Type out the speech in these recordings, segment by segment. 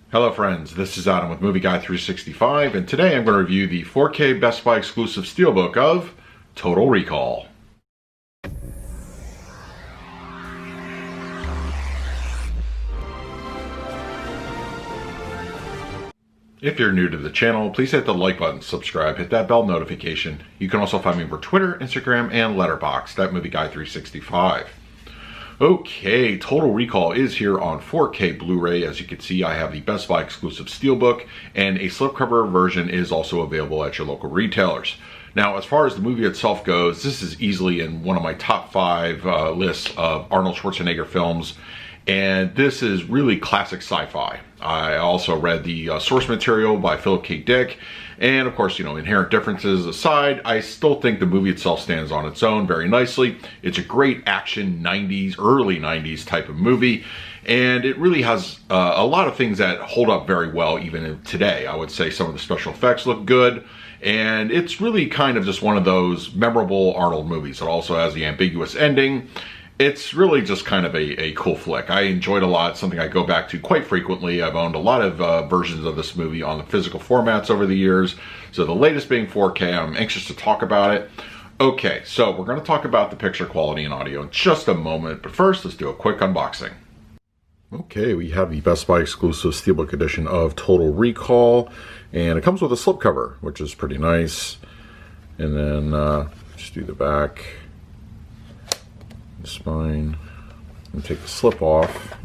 Hello friends, this is Adam with Movie Guy 365, and today I'm going to review the 4K Best Buy exclusive steelbook of Total Recall. If you're new to the channel, please hit the like button, subscribe, hit that bell notification. You can also find me over Twitter, Instagram, and Letterboxd at Movie Guy 365. Okay, Total Recall is here on 4K Blu-ray. As you can see, I have the Best Buy exclusive steelbook, and a slipcover version is also available at your local retailers. Now, as far as the movie itself goes, this is easily in one of my top 5 lists of Arnold Schwarzenegger films, and this is really classic sci-fi. I also read the source material by Philip K. Dick, and of course, inherent differences aside, I still think the movie itself stands on its own very nicely. It's a great action 90s, early 90s type of movie, and it really has a lot of things that hold up very well even today. I would say some of the special effects look good, and it's really kind of just one of those memorable Arnold movies. It also has the ambiguous ending. It's really just kind of a cool flick. I enjoyed a lot, something I go back to quite frequently. I've owned a lot of versions of this movie on the physical formats over the years. So the latest being 4K, I'm anxious to talk about it. Okay, so we're going to talk about the picture quality and audio in just a moment, but first let's do a quick unboxing. Okay, we have the Best Buy exclusive steelbook edition of Total Recall, and it comes with a slipcover, which is pretty nice. And then just do the back. Spine, and take the slip off.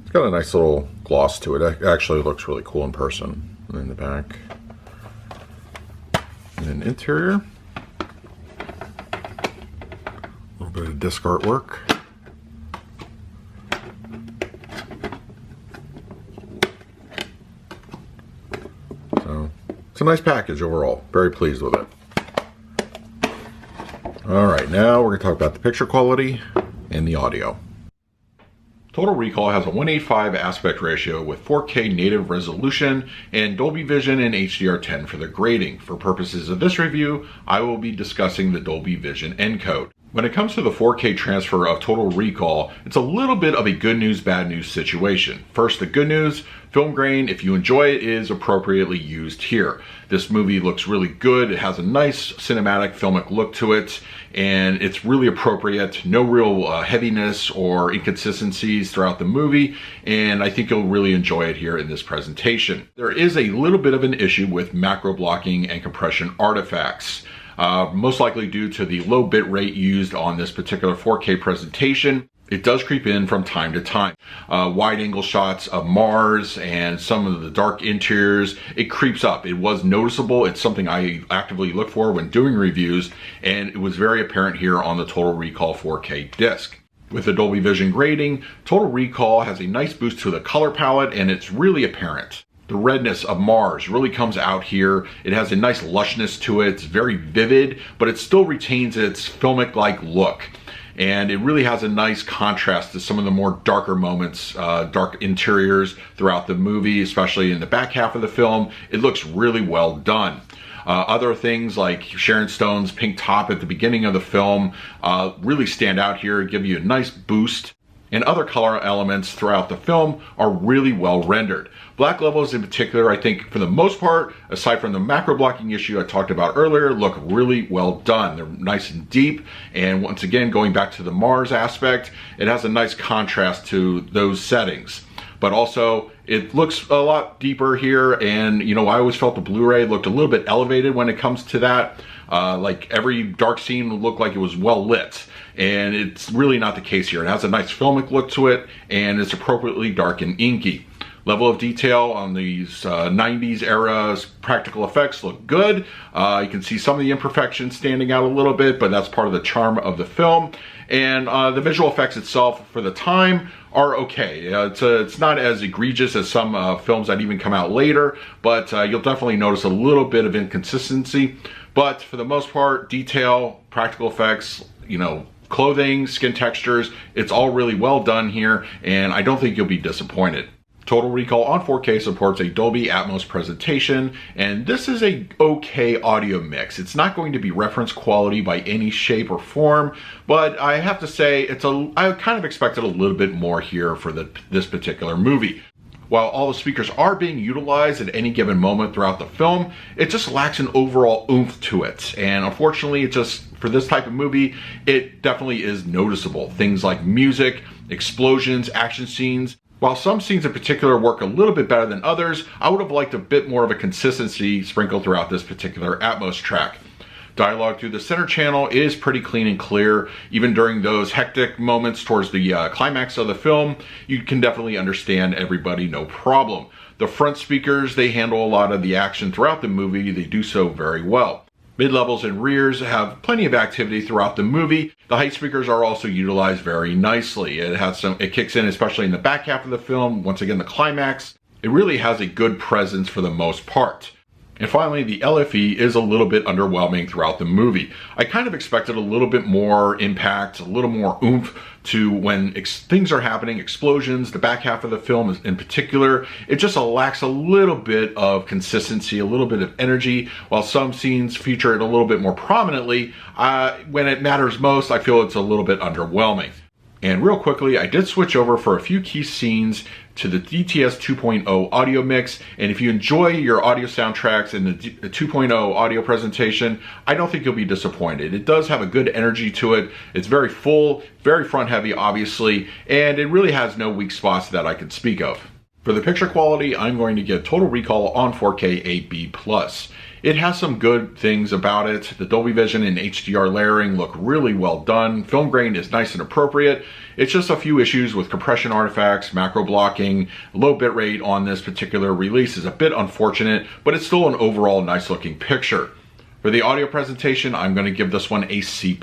It's got a nice little gloss to it. It actually looks really cool in person. And then the back, and then interior, a little bit of disc artwork. So it's a nice package overall. Very pleased with it. Alright, now we're going to talk about the picture quality and the audio. Total Recall has a 1:8:5 aspect ratio with 4K native resolution and Dolby Vision and HDR10 for the grading. For purposes of this review, I will be discussing the Dolby Vision encode. When it comes to the 4K transfer of Total Recall, it's a little bit of a good news, bad news situation. First, the good news, film grain, if you enjoy it, is appropriately used here. This movie looks really good. It has a nice cinematic, filmic look to it, and it's really appropriate. No real heaviness or inconsistencies throughout the movie, and I think you'll really enjoy it here in this presentation. There is a little bit of an issue with macro blocking and compression artifacts. Most likely due to the low bit rate used on this particular 4K presentation. It does creep in from time to time. Wide angle shots of Mars and some of the dark interiors, it creeps up. It was noticeable. It's something I actively look for when doing reviews, and it was very apparent here on the Total Recall 4K disc. With the Dolby Vision grading, Total Recall has a nice boost to the color palette, and it's really apparent. The redness of Mars really comes out here. It has a nice lushness to it. It's very vivid, but it still retains its filmic-like look. And it really has a nice contrast to some of the more darker moments, dark interiors throughout the movie, especially in the back half of the film. It looks really well done. Other things like Sharon Stone's pink top at the beginning of the film really stand out here, give you a nice boost. And other color elements throughout the film are really well rendered. Black levels in particular, I think for the most part, aside from the macro blocking issue I talked about earlier, look really well done. They're nice and deep, and once again, going back to the Mars aspect, it has a nice contrast to those settings. But also, it looks a lot deeper here, and I always felt the Blu-ray looked a little bit elevated when it comes to that. Like every dark scene looked like it was well lit. And it's really not the case here. It has a nice filmic look to it, and it's appropriately dark and inky. Level of detail on these 90s era practical effects look good. You can see some of the imperfections standing out a little bit, but that's part of the charm of the film. And the visual effects itself for the time are okay. It's not as egregious as some films that even come out later, but you'll definitely notice a little bit of inconsistency. But for the most part, detail, practical effects, clothing, skin textures, it's all really well done here, and I don't think you'll be disappointed. Total Recall on 4K supports a Dolby Atmos presentation, and this is a okay audio mix. It's not going to be reference quality by any shape or form, but I have to say I kind of expected a little bit more here for this particular movie. While all the speakers are being utilized at any given moment throughout the film, it just lacks an overall oomph to it. And unfortunately, for this type of movie, it definitely is noticeable. Things like music, explosions, action scenes. While some scenes in particular work a little bit better than others, I would have liked a bit more of a consistency sprinkled throughout this particular Atmos track. Dialogue through the center channel is pretty clean and clear. Even during those hectic moments towards the climax of the film, you can definitely understand everybody, no problem. The front speakers, they handle a lot of the action throughout the movie. They do so very well. Mid-levels and rears have plenty of activity throughout the movie. The height speakers are also utilized very nicely. It kicks in especially in the back half of the film. Once again, the climax. It really has a good presence for the most part. And finally, the LFE is a little bit underwhelming throughout the movie. I kind of expected a little bit more impact, a little more oomph to when things are happening, explosions, the back half of the film in particular. It just lacks a little bit of consistency, a little bit of energy, while some scenes feature it a little bit more prominently. When it matters most, I feel it's a little bit underwhelming. And real quickly, I did switch over for a few key scenes to the DTS 2.0 audio mix, and if you enjoy your audio soundtracks in the 2.0 audio presentation, I don't think you'll be disappointed. It does have a good energy to it. It's very full, very front heavy obviously, and it really has no weak spots that I could speak of. For the picture quality, I'm going to give Total Recall on 4K a B+. It has some good things about it. The Dolby Vision and HDR layering look really well done. Film grain is nice and appropriate. It's just a few issues with compression artifacts, macro blocking. Low bitrate on this particular release is a bit unfortunate, but it's still an overall nice looking picture. For the audio presentation, I'm going to give this one a C+.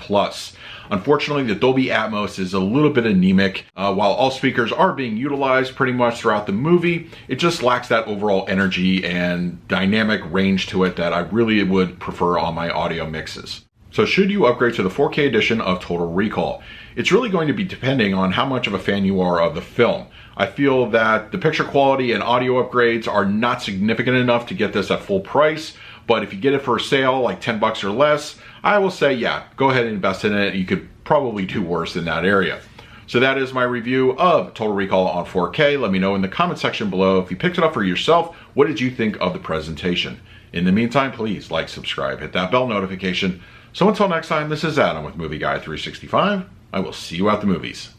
Unfortunately, the Dolby Atmos is a little bit anemic. While all speakers are being utilized pretty much throughout the movie, it just lacks that overall energy and dynamic range to it that I really would prefer on my audio mixes. So should you upgrade to the 4K edition of Total Recall? It's really going to be depending on how much of a fan you are of the film. I feel that the picture quality and audio upgrades are not significant enough to get this at full price, but if you get it for a sale, like 10 bucks or less, I will say, yeah, go ahead and invest in it. You could probably do worse in that area. So that is my review of Total Recall on 4K. Let me know in the comment section below if you picked it up for yourself. What did you think of the presentation? In the meantime, please like, subscribe, hit that bell notification. So until next time, this is Adam with Movie Guy 365. I will see you at the movies.